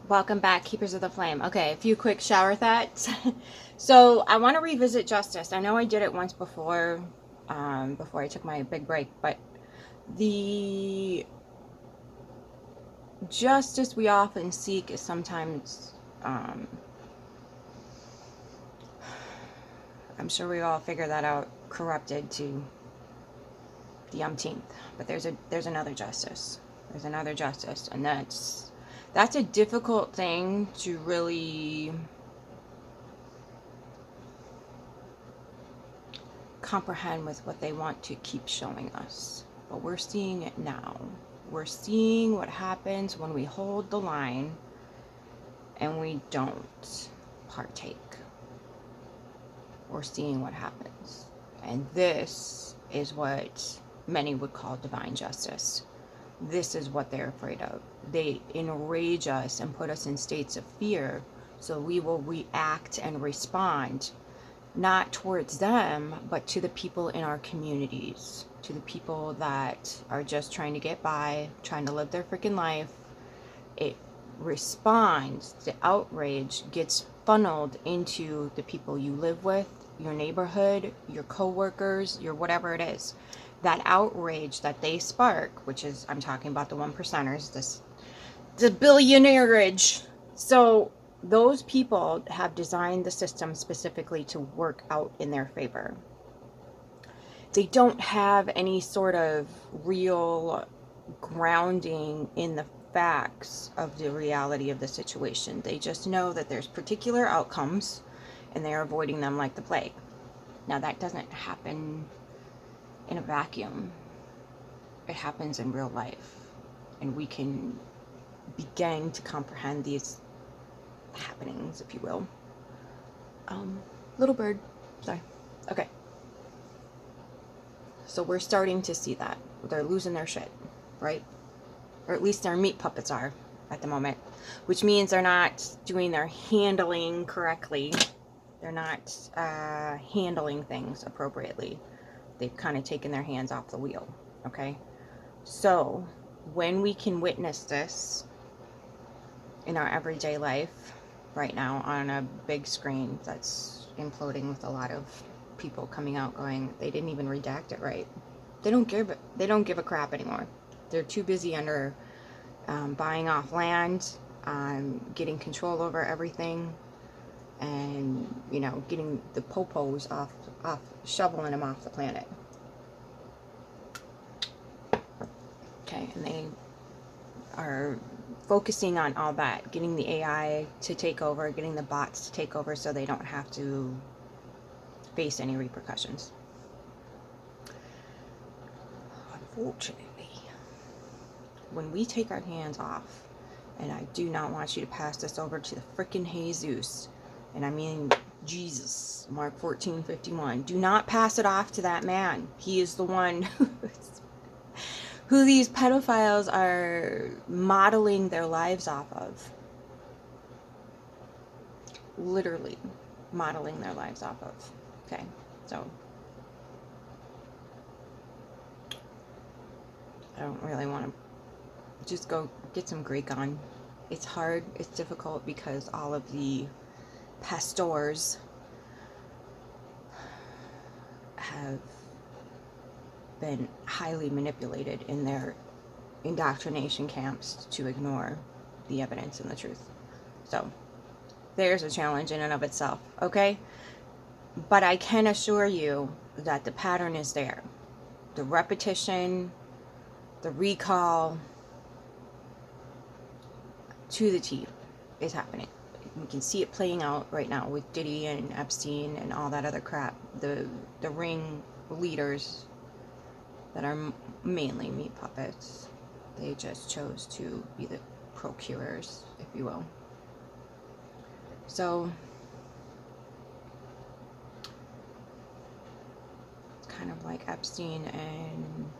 Welcome back, Keepers of the Flame. Okay, a few quick shower thoughts. So I want to revisit justice. I know I did it once before I took my big break, but the justice we often seek is sometimes, I'm sure we all figure that out, corrupted to the umpteenth. But there's another justice. There's another justice, and that's a difficult thing to really comprehend with what they want to keep showing us. But we're seeing it now. We're seeing what happens when we hold the line and we don't partake. We're seeing what happens. And this is what many would call divine justice. This is what they're afraid of. They enrage us and put us in states of fear so we will react and respond not towards them, but to the people in our communities, to the people that are just trying to get by, trying to live their freaking life. It responds, the outrage gets funneled into the people you live with, your neighborhood, your coworkers, your whatever it is. That outrage that they spark, which is, I'm talking about the one percenters, the billionaireage. So those people have designed the system specifically to work out in their favor. They don't have any sort of real grounding in the facts of the reality of the situation. They just know that there's particular outcomes and they're avoiding them like the plague. Now, that doesn't happen in a vacuum, it happens in real life. And we can begin to comprehend these happenings, if you will. Little bird, sorry. Okay. So we're starting to see that. They're losing their shit, right? Or at least their meat puppets are at the moment, which means they're not doing their handling correctly. They're not handling things appropriately. They've kind of taken their hands off the wheel, okay? So when we can witness this in our everyday life right now on a big screen that's imploding with a lot of people coming out going, they didn't even redact it right. They don't give a crap anymore. They're too busy under buying off land, getting control over everything, and getting the popos off, shoveling them off the planet. Okay, and they are focusing on all that, getting the AI to take over, getting the bots to take over so they don't have to face any repercussions. Unfortunately, when we take our hands off, and I do not want you to pass this over to the frickin' Jesus, and I mean Jesus, Mark 14:51. Do not pass it off to that man. He is the one who these pedophiles are modeling their lives off of. Literally modeling their lives off of. Okay, so I don't really want to just go get some Greek on. It's hard, it's difficult because all of the pastors have been highly manipulated in their indoctrination camps to ignore the evidence and the truth. So there's a challenge in and of itself, okay? But I can assure you that the pattern is there. The repetition, the recall, to the T is happening. We can see it playing out right now with Diddy and Epstein and all that other crap. The ring leaders that are mainly meat puppets, they just chose to be the procurers, if you will. So it's kind of like Epstein and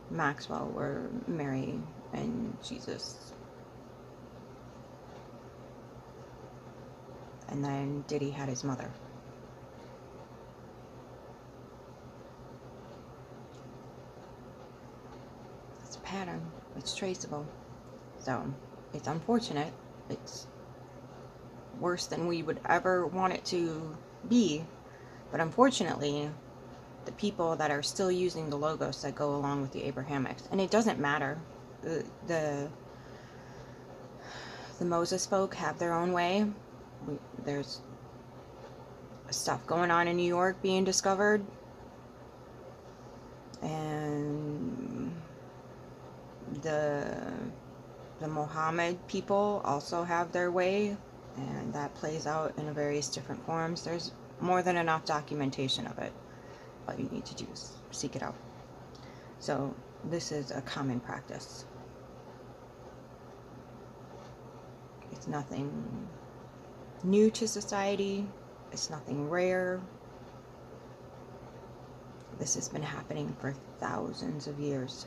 Maxwell were Mary and Jesus. And then Diddy had his mother. It's a pattern. It's traceable. So it's unfortunate, It's worse than we would ever want it to be. But unfortunately, the people that are still using the logos that go along with the Abrahamics, and it doesn't matter. The Moses folk have their own way. There's stuff going on in New York being discovered, and the Mohammed people also have their way, and that plays out in various different forms. There's more than enough documentation of it. All you need to do is seek it out. So this is a common practice. It's nothing new to society. It's nothing rare. This has been happening for thousands of years.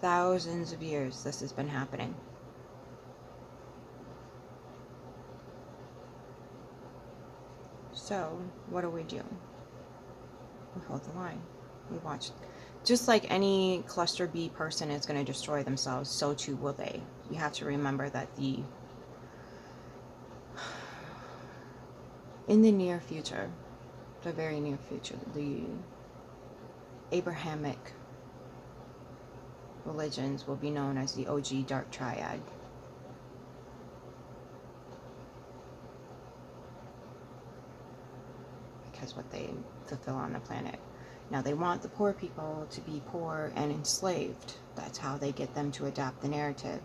Thousands of years this has been happening. So, what do? We hold the line. We watch. Just like any cluster B person is going to destroy themselves, so too will they. You have to remember that in the near future, the very near future, the Abrahamic religions will be known as the OG Dark Triad. Because what they fulfill on the planet. Now they want the poor people to be poor and enslaved. That's how they get them to adopt the narrative.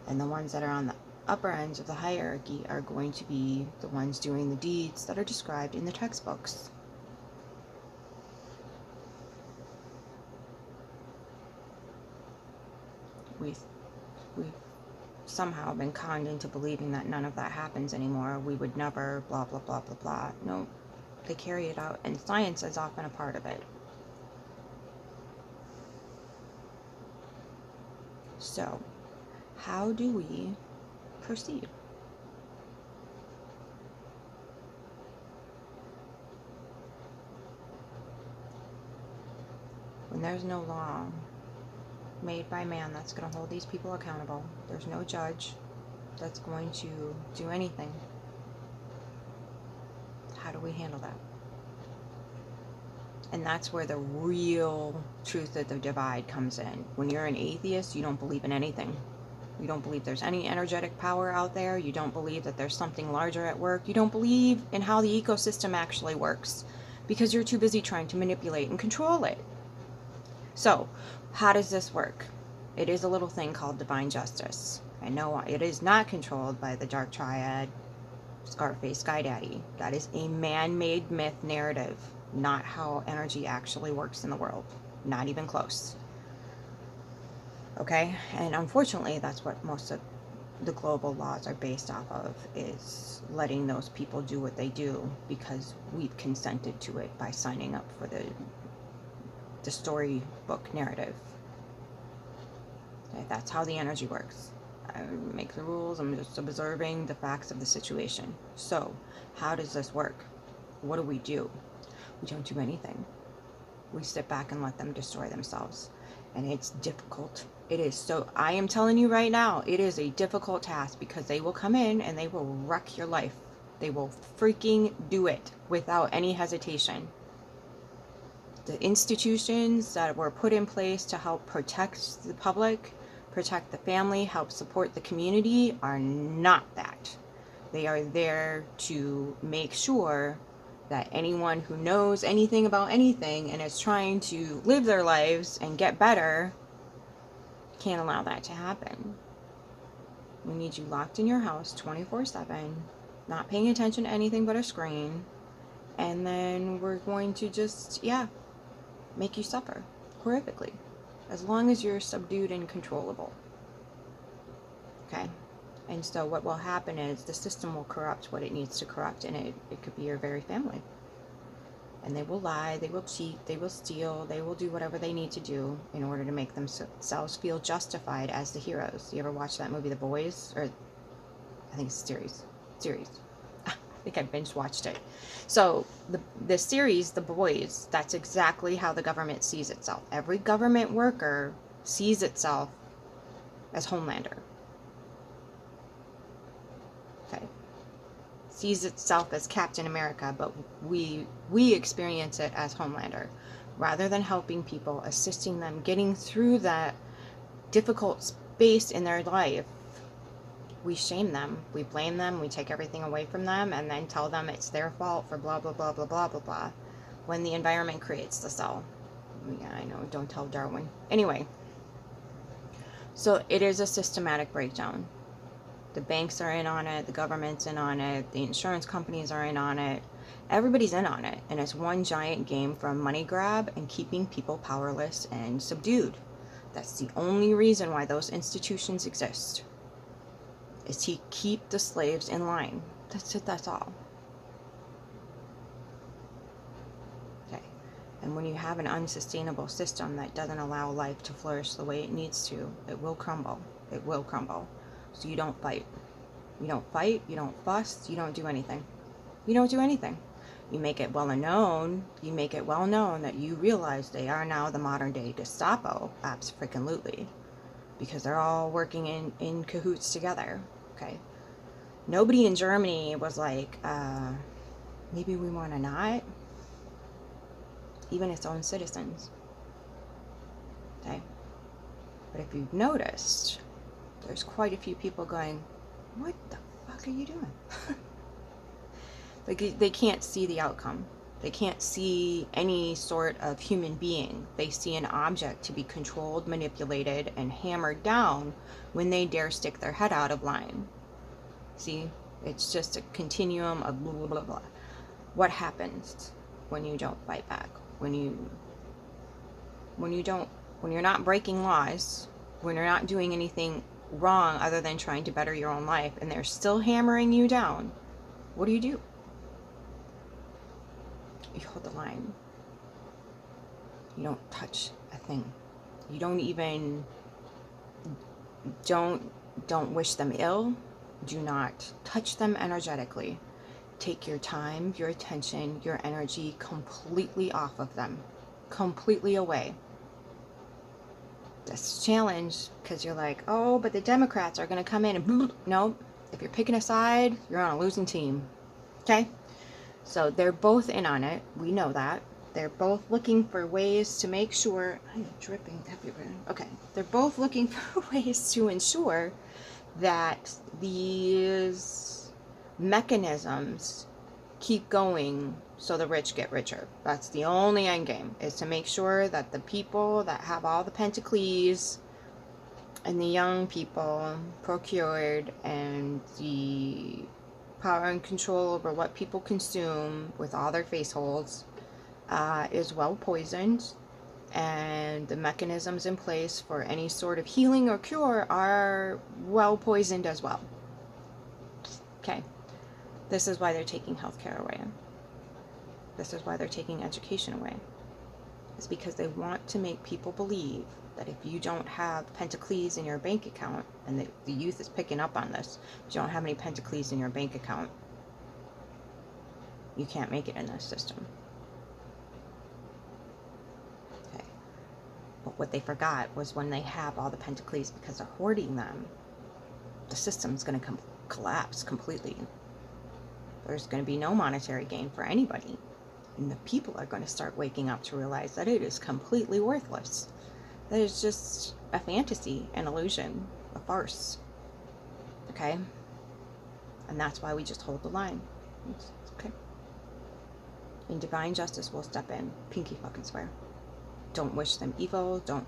And the ones that are on the upper ends of the hierarchy are going to be the ones doing the deeds that are described in the textbooks. We've somehow been conned into believing that none of that happens anymore. We would never blah blah blah blah blah. No, they carry it out, and science is often a part of it. So, how do we proceed? When there's no law made by man that's going to hold these people accountable, there's no judge that's going to do anything. How do we handle that? And that's where the real truth of the divide comes in. When you're an atheist, you don't believe in anything. You don't believe there's any energetic power out there. You don't believe that there's something larger at work. You don't believe in how the ecosystem actually works because you're too busy trying to manipulate and control it. So, how does this work? It is a little thing called divine justice. I know it is not controlled by the Dark Triad, Scarface, Sky Daddy. That is a man-made myth narrative, not how energy actually works in the world. Not even close. Okay? And unfortunately, that's what most of the global laws are based off of, is letting those people do what they do because we've consented to it by signing up for the storybook narrative. Okay? That's how the energy works. I make the rules. I'm just observing the facts of the situation. So, how does this work? What do? We don't do anything. We sit back and let them destroy themselves. And it's difficult. It is. So I am telling you right now, it is a difficult task because they will come in and they will wreck your life. They will freaking do it without any hesitation. The institutions that were put in place to help protect the public, protect the family, help support the community are not that. They are there to make sure that anyone who knows anything about anything and is trying to live their lives and get better can't allow that to happen. We need you locked in your house 24/7, not paying attention to anything but a screen, and then we're going to just, make you suffer horrifically, as long as you're subdued and controllable. Okay? And so what will happen is the system will corrupt what it needs to corrupt, and it could be your very family. And they will lie, they will cheat, they will steal, they will do whatever they need to do in order to make themselves feel justified as the heroes. You ever watch that movie, The Boys? Or I think it's a series. I think I binge watched it. So the series, The Boys, that's exactly how the government sees itself. Every government worker sees itself as Homelander. Okay. Sees itself as Captain America, but we experience it as Homelander. Rather than helping people, assisting them, getting through that difficult space in their life, we shame them, we blame them, we take everything away from them, and then tell them it's their fault for blah, blah, blah, blah, blah, blah, blah, when the environment creates the cell. Yeah, I know, don't tell Darwin. Anyway, so it is a systematic breakdown. The banks are in on it, the government's in on it, the insurance companies are in on it. Everybody's in on it, and it's one giant game from money grab and keeping people powerless and subdued. That's the only reason why those institutions exist, is to keep the slaves in line. That's it, that's all. Okay. And when you have an unsustainable system that doesn't allow life to flourish the way it needs to, it will crumble. It will crumble. So you don't fight. You don't fight, you don't fuss, you don't do anything. You don't do anything. You make it well known, that you realize they are now the modern day Gestapo, abso-freaking-lutely, because they're all working in cahoots together. Okay. Nobody in Germany was like, maybe we want to not. Even its own citizens. Okay. But if you've noticed, there's quite a few people going, what the fuck are you doing? Like, they can't see the outcome. They can't see any sort of human being. They see an object to be controlled, manipulated, and hammered down when they dare stick their head out of line. See? It's just a continuum of blah, blah, blah, blah. What happens when you don't fight back? When you're not breaking laws, when you're not doing anything wrong other than trying to better your own life, and they're still hammering you down, what do? You hold the line. You don't touch a thing. You don't even, don't wish them ill. Do not touch them energetically. Take your time, your attention, your energy completely off of them. Completely away. That's a challenge, because you're like, oh, but the Democrats are going to come in and no. If you're picking a side, you're on a losing team. Okay? So they're both in on it. We know that. They're both looking for ways to make sure... I'm dripping everywhere. Okay. They're both looking for ways to ensure that these mechanisms keep going so the rich get richer. That's the only end game, is to make sure that the people that have all the pentacles and the young people procured and the power and control over what people consume with all their face holds is well poisoned, and the mechanisms in place for any sort of healing or cure are well poisoned as well. Okay. This is why they're taking healthcare away. This is why they're taking education away. It's because they want to make people believe that if you don't have pentacles in your bank account, and the youth is picking up on this, if you don't have any pentacles in your bank account, you can't make it in this system. Okay. But what they forgot was when they have all the pentacles, because they're hoarding them, the system's going to collapse completely. There's going to be no monetary gain for anybody. And the people are going to start waking up to realize that it is completely worthless. That it's just a fantasy, an illusion, a farce. Okay? And that's why we just hold the line. It's okay. And divine justice will step in. Pinky fucking swear. Don't wish them evil. Don't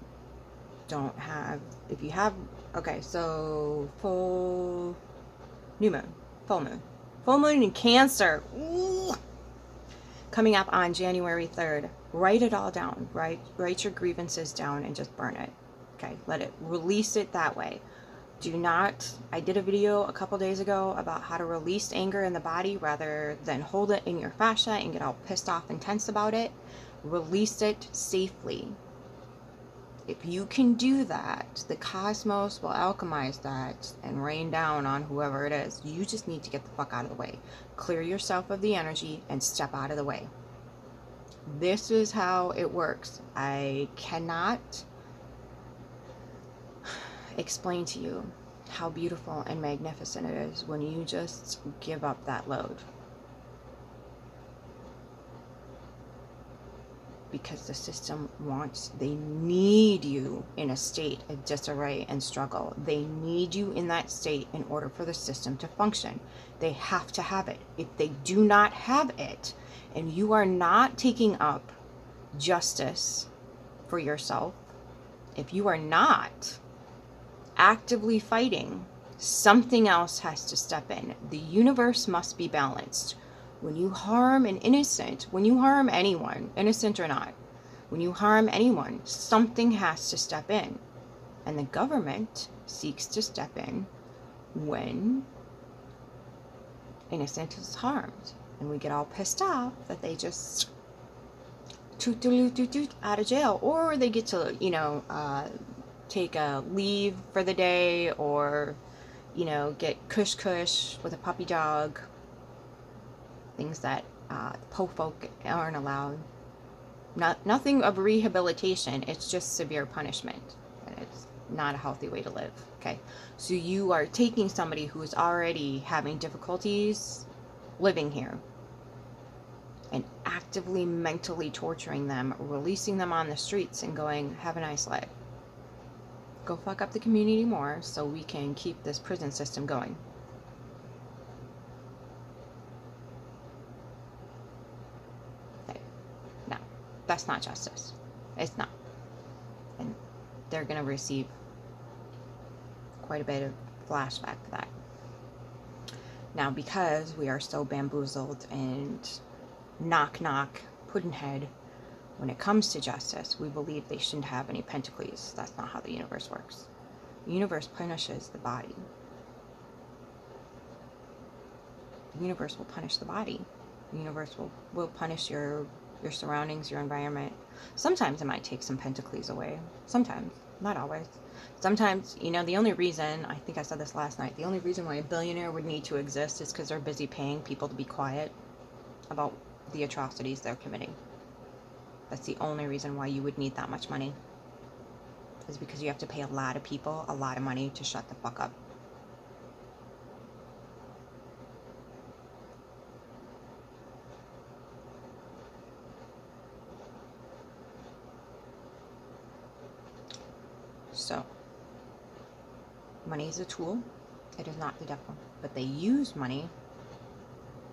have... If you have... Okay, so... New moon. Full moon. Full moon in Cancer. Ooh. Coming up on January 3rd. Write it all down. Write your grievances down and just burn it. Okay, let it, release it that way. Do not, I did a video a couple days ago about how to release anger in the body rather than hold it in your fascia and get all pissed off and tense about it. Release it safely. If you can do that, the cosmos will alchemize that and rain down on whoever it is. You just need to get the fuck out of the way. Clear yourself of the energy and step out of the way. This is how it works. I cannot explain to you how beautiful and magnificent it is when you just give up that load. Because the system wants, they need you in a state of disarray and struggle. They need you in that state in order for the system to function. They have to have it. If they do not have it, and you are not taking up justice for yourself, if you are not actively fighting, something else has to step in. The universe must be balanced. When you harm an innocent, when you harm anyone, innocent or not, when you harm anyone, something has to step in. And the government seeks to step in when innocent is harmed. And we get all pissed off that they just toot out of jail, or they get to, take a leave for the day, or, get cush with a puppy dog. Things that po folk aren't allowed. Nothing of rehabilitation. It's just severe punishment. And it's not a healthy way to live. Okay. So you are taking somebody who is already having difficulties living here and actively mentally torturing them, releasing them on the streets and going, have a nice life. Go fuck up the community more so we can keep this prison system going. Okay. No, that's not justice. It's not. And they're going to receive quite a bit of flashback for that. Now, because we are so bamboozled and knock, puddinhead, when it comes to justice, we believe they shouldn't have any pentacles. That's not how the universe works. The universe punishes the body. The universe will punish the body. The universe will punish your surroundings, your environment. Sometimes it might take some pentacles away. Sometimes. Not always. Sometimes, the only reason, I think I said this last night, the only reason why a billionaire would need to exist is because they're busy paying people to be quiet about the atrocities they're committing. That's the only reason why you would need that much money. Is because you have to pay a lot of people a lot of money to shut the fuck up. So, money is a tool. It is not the devil. But they use money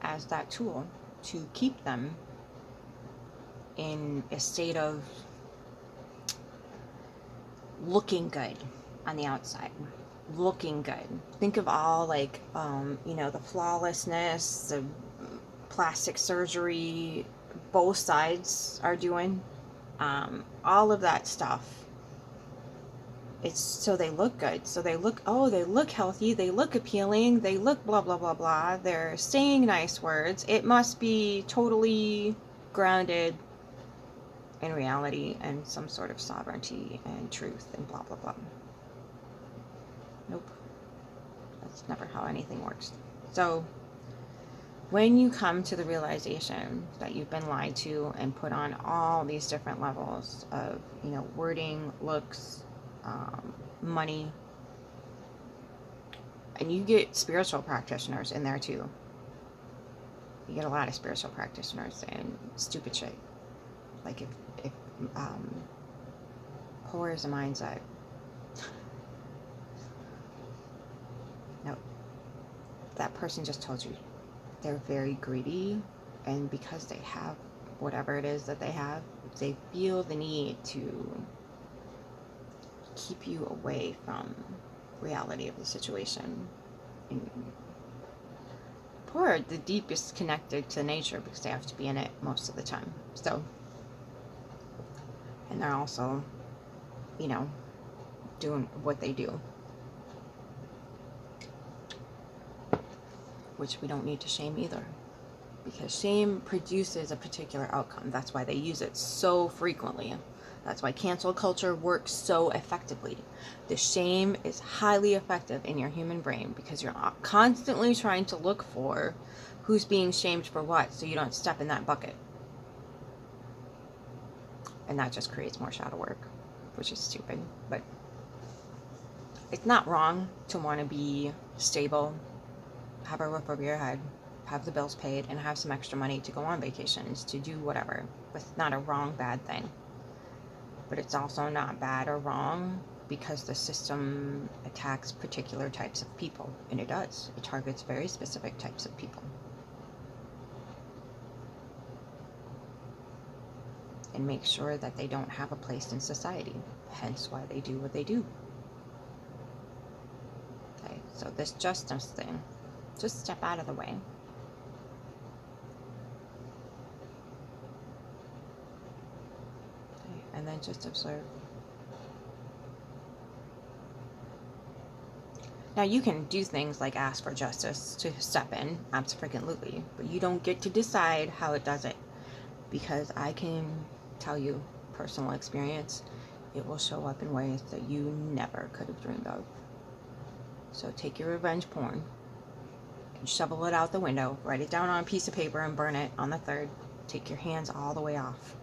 as that tool to keep them in a state of looking good on the outside. Looking good. Think of all the flawlessness, the plastic surgery both sides are doing. All of that stuff. It's so they look good. So they look healthy. They look appealing. They look blah, blah, blah, blah. They're saying nice words. It must be totally grounded in reality and some sort of sovereignty and truth and blah, blah, blah. Nope. That's never how anything works. So when you come to the realization that you've been lied to and put on all these different levels of, wording, looks, money, and you get spiritual practitioners in there too. You get a lot of spiritual practitioners and stupid shit. Like if poor is a mindset. No, that person just told you they're very greedy, and because they have whatever it is that they have, they feel the need to keep you away from reality of the situation. And poor are the deepest connected to nature because they have to be in it most of the time. So, and they're also, doing what they do, which we don't need to shame either, because shame produces a particular outcome. That's why they use it so frequently. That's why cancel culture works so effectively. The shame is highly effective in your human brain because you're constantly trying to look for who's being shamed for what, so you don't step in that bucket. And that just creates more shadow work, which is stupid. But It's not wrong to want to be stable, have a roof over your head, have the bills paid, and have some extra money to go on vacations, to do whatever. It's not a wrong, bad thing. But it's also not bad or wrong because the system attacks particular types of people. And it does. It targets very specific types of people. And makes sure that they don't have a place in society. Hence why they do what they do. Okay, so this justice thing, just step out of the way. Okay, and then just observe. Now you can do things like ask for justice to step in, absolutely, but you don't get to decide how it does it. Because I can tell you, personal experience, it will show up in ways that you never could have dreamed of. So take your revenge porn and shovel it out the window, write it down on a piece of paper and burn it on the 3rd. Take your hands all the way off.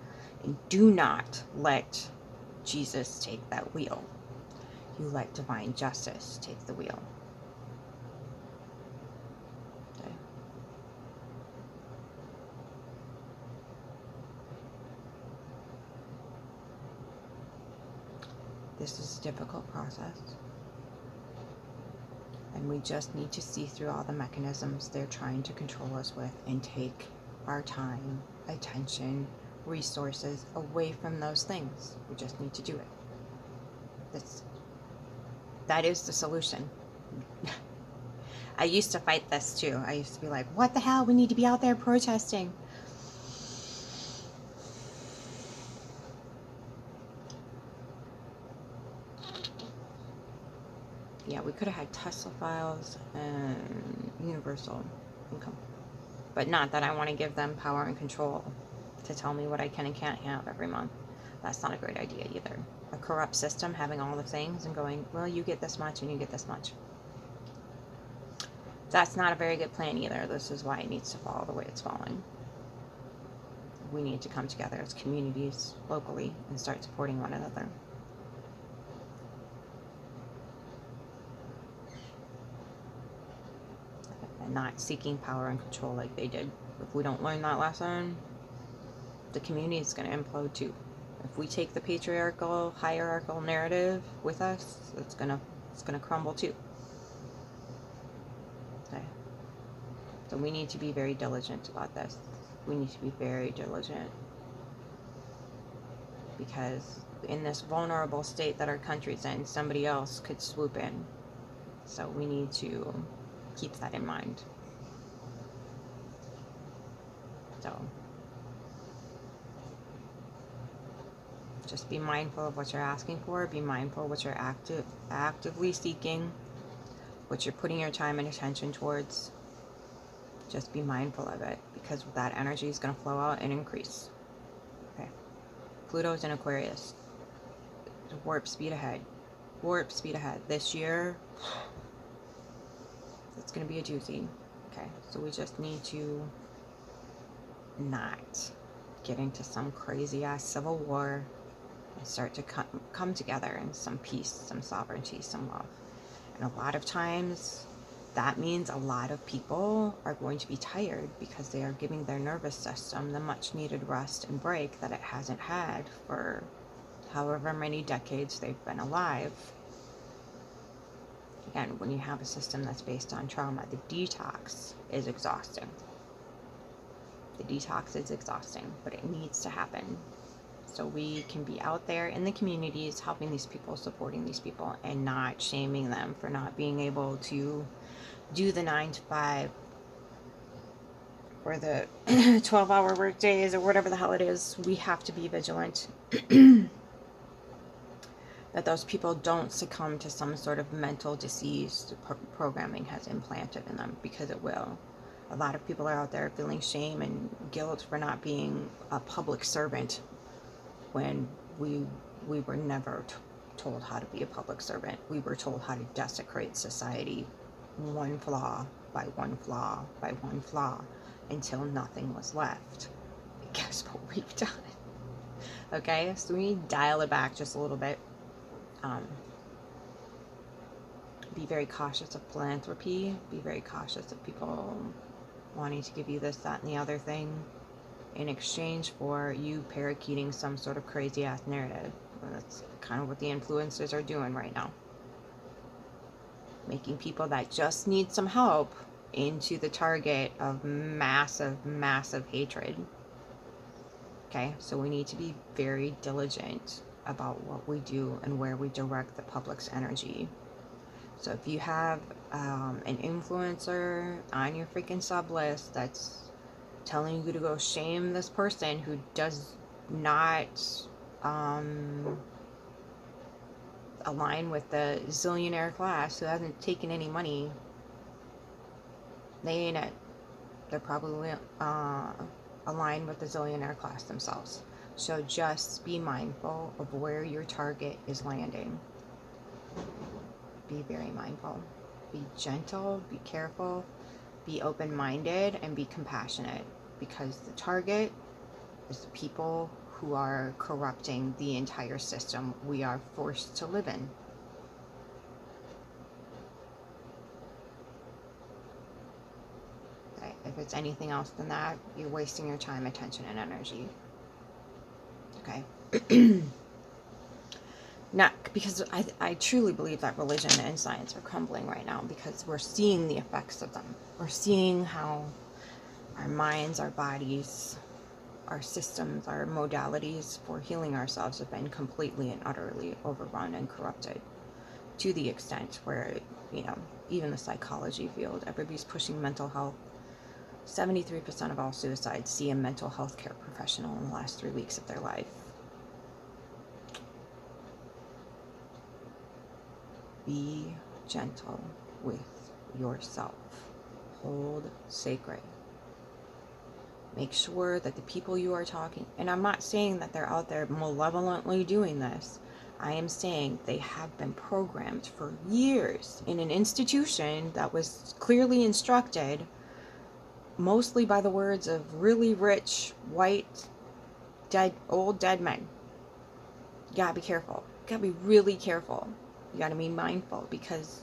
And do not let Jesus take that wheel. You let divine justice take the wheel. Okay. This is a difficult process. And we just need to see through all the mechanisms they're trying to control us with and take our time, attention, resources away from those things. We just need to do it. That is the solution. I used to fight this too. I used to be like, what the hell? We need to be out there protesting. Yeah, we could have had Tesla files and universal income. But not that I want to give them power and control to tell me what I can and can't have every month. That's not a great idea either. A corrupt system having all the things and going, well, you get this much and you get this much. That's not a very good plan either. This is why it needs to fall the way it's falling. We need to come together as communities locally and start supporting one another. And not seeking power and control like they did. If we don't learn that lesson, the community is going to implode too. If we take the patriarchal, hierarchical narrative with us, it's gonna crumble too. Okay. So we need to be very diligent about this. We need to be very diligent. Because in this vulnerable state that our country's in, somebody else could swoop in. So we need to keep that in mind. So just be mindful of what you're asking for. Be mindful of what you're actively seeking, what you're putting your time and attention towards. Just be mindful of it, because that energy is going to flow out and increase. Okay. Pluto's in Aquarius. Warp speed ahead. Warp speed ahead. This year, it's going to be a doozy. Okay. So we just need to not get into some crazy ass civil war and start to come together in some peace, some sovereignty, some love. And a lot of times that means a lot of people are going to be tired because they are giving their nervous system the much needed rest and break that it hasn't had for however many decades they've been alive. Again, when you have a system that's based on trauma, the detox is exhausting. The detox is exhausting, but it needs to happen. So we can be out there in the communities helping these people, supporting these people, and not shaming them for not being able to do the 9 to 5 or the 12-hour work days or whatever the hell it is. We have to be vigilant that those people don't succumb to some sort of mental disease programming has implanted in them, because it will. A lot of people are out there feeling shame and guilt for not being a public servant when we were never told how to be a public servant. We were told how to desecrate society one flaw by one flaw by one flaw until nothing was left. And guess what we've done? Okay, so we dial it back just a little bit. be very cautious of philanthropy. Be very cautious of people wanting to give you this, that, and the other thing in exchange for you parakeeting some sort of crazy ass narrative. And that's kind of what the influencers are doing right now. Making people that just need some help into the target of massive, massive hatred. Okay, so we need to be very diligent about what we do and where we direct the public's energy. So if you have an influencer on your freaking sub list that's telling you to go shame this person who does not align with the zillionaire class, who hasn't taken any money, they ain't it. They're probably aligned with the zillionaire class themselves. So just be mindful of where your target is landing. Be very mindful. Be gentle, be careful, be open-minded, and be compassionate, because the target is the people who are corrupting the entire system we are forced to live in. Okay. If it's anything else than that, you're wasting your time, attention, and energy. Okay. Not because I truly believe that religion and science are crumbling right now, because we're seeing the effects of them. We're seeing how our minds, our bodies, our systems, our modalities for healing ourselves have been completely and utterly overrun and corrupted, to the extent where, even the psychology field, everybody's pushing mental health. 73% of all suicides see a mental health care professional in the last 3 weeks of their life. Be gentle with yourself. Hold sacred. Make sure that the people you are talking, and I'm not saying that they're out there malevolently doing this. I am saying they have been programmed for years in an institution that was clearly instructed mostly by the words of really rich, white, old dead men. You gotta be careful. You gotta be really careful. You gotta be mindful, because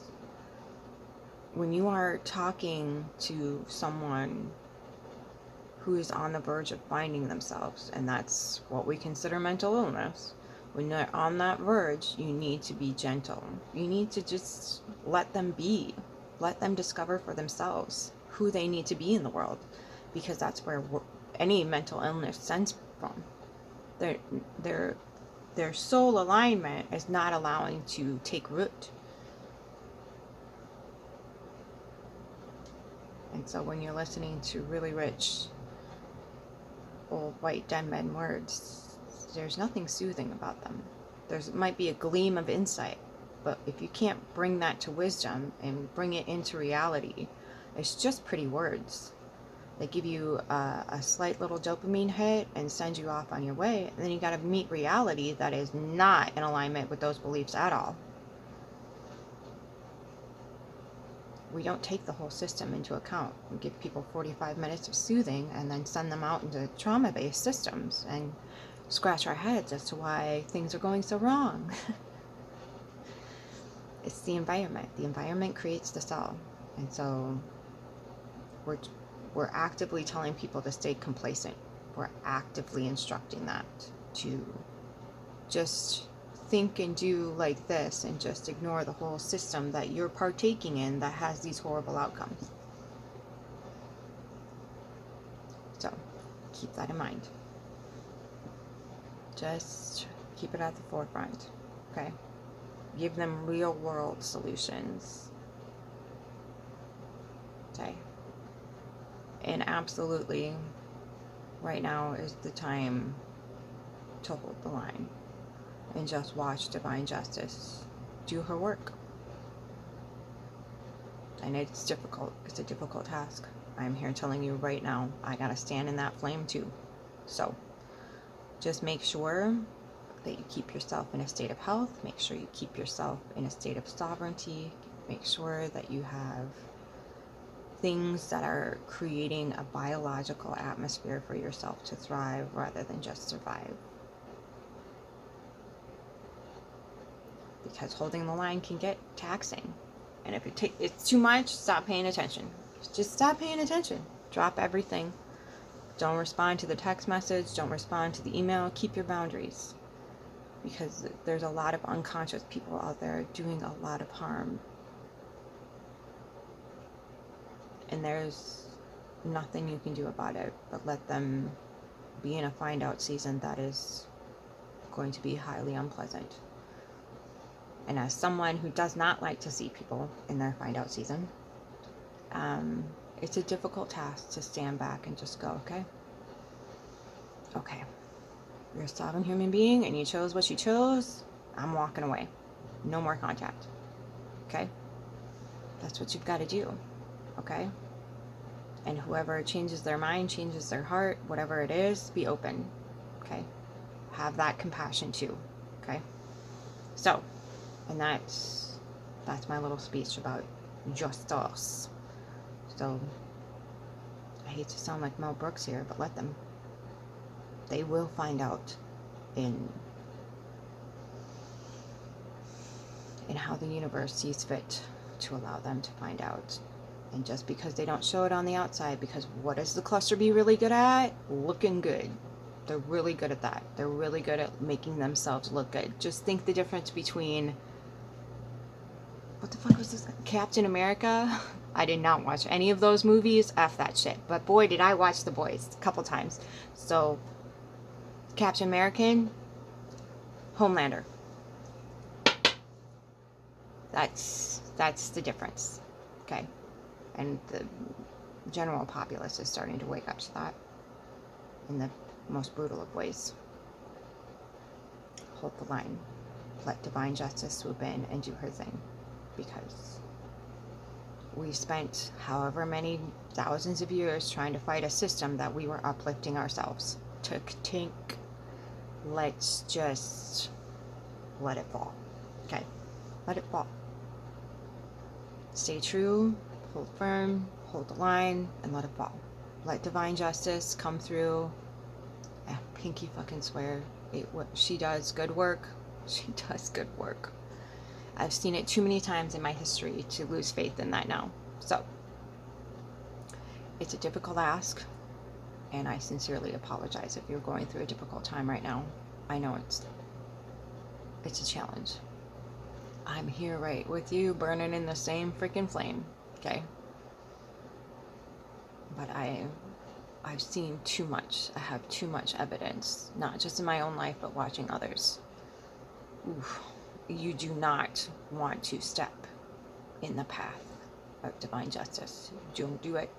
when you are talking to someone who is on the verge of finding themselves, and that's what we consider mental illness, when they're on that verge, you need to be gentle. You need to just let them be. Let them discover for themselves who they need to be in the world, because that's where any mental illness stems from. Their soul alignment is not allowing to take root. And so when you're listening to really rich, old white dead men words, there's nothing soothing about them. There might be a gleam of insight, but if you can't bring that to wisdom and bring it into reality, it's just pretty words. They give you a slight little dopamine hit and send you off on your way, and then you got to meet reality that is not in alignment with those beliefs at all. We don't take the whole system into account. We give people 45 minutes of soothing and then send them out into trauma-based systems and scratch our heads as to why things are going so wrong. It's the environment. The environment creates the cell. And so we're actively telling people to stay complacent. We're actively instructing that to just think and do like this and just ignore the whole system that you're partaking in that has these horrible outcomes. So keep that in mind. Just keep it at the forefront, okay? Give them real world solutions, okay? And absolutely, right now is the time to hold the line and just watch Divine Justice do her work. And it's difficult. It's a difficult task. I'm here telling you right now, I gotta stand in that flame too. So just make sure that you keep yourself in a state of health. Make sure you keep yourself in a state of sovereignty. Make sure that you have things that are creating a biological atmosphere for yourself to thrive rather than just survive. Because holding the line can get taxing. And if it's too much, stop paying attention. Just stop paying attention. Drop everything. Don't respond to the text message. Don't respond to the email. Keep your boundaries. Because there's a lot of unconscious people out there doing a lot of harm. And there's nothing you can do about it but let them be in a find out season that is going to be highly unpleasant. And as someone who does not like to see people in their find out season, it's a difficult task to stand back and just go, okay, you're a sovereign human being and you chose what you chose. I'm walking away. No more contact. Okay? That's what you've got to do. Okay? And whoever changes their mind, changes their heart, whatever it is, be open. Okay? Have that compassion too. Okay? So, and that's my little speech about justice. So, I hate to sound like Mel Brooks here, but let them. They will find out in how the universe sees fit to allow them to find out. And just because they don't show it on the outside, because what is the cluster B really good at? Looking good. They're really good at that. They're really good at making themselves look good. Just think the difference between, what the fuck was this? Captain America? I did not watch any of those movies. F that shit. But boy, did I watch The Boys a couple times. So, Captain American, Homelander. That's the difference. Okay? And the general populace is starting to wake up to that in the most brutal of ways. Hold the line. Let divine justice swoop in and do her thing. Because we spent however many thousands of years trying to fight a system that we were uplifting ourselves. Tink. Let's just let it fall. Okay? Let it fall. Stay true, hold firm, hold the line, and let it fall. Let divine justice come through. Pinky fucking swear. She does good work. She does good work. I've seen it too many times in my history to lose faith in that now. So, it's a difficult ask, and I sincerely apologize if you're going through a difficult time right now. I know it's a challenge. I'm here right with you, burning in the same freaking flame, okay? But I've seen too much. I have too much evidence, not just in my own life, but watching others. Oof. You do not want to step in the path of divine justice. Don't do it.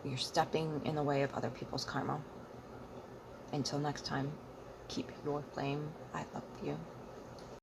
You're stepping in the way of other people's karma. Until next time, keep your flame. I love you.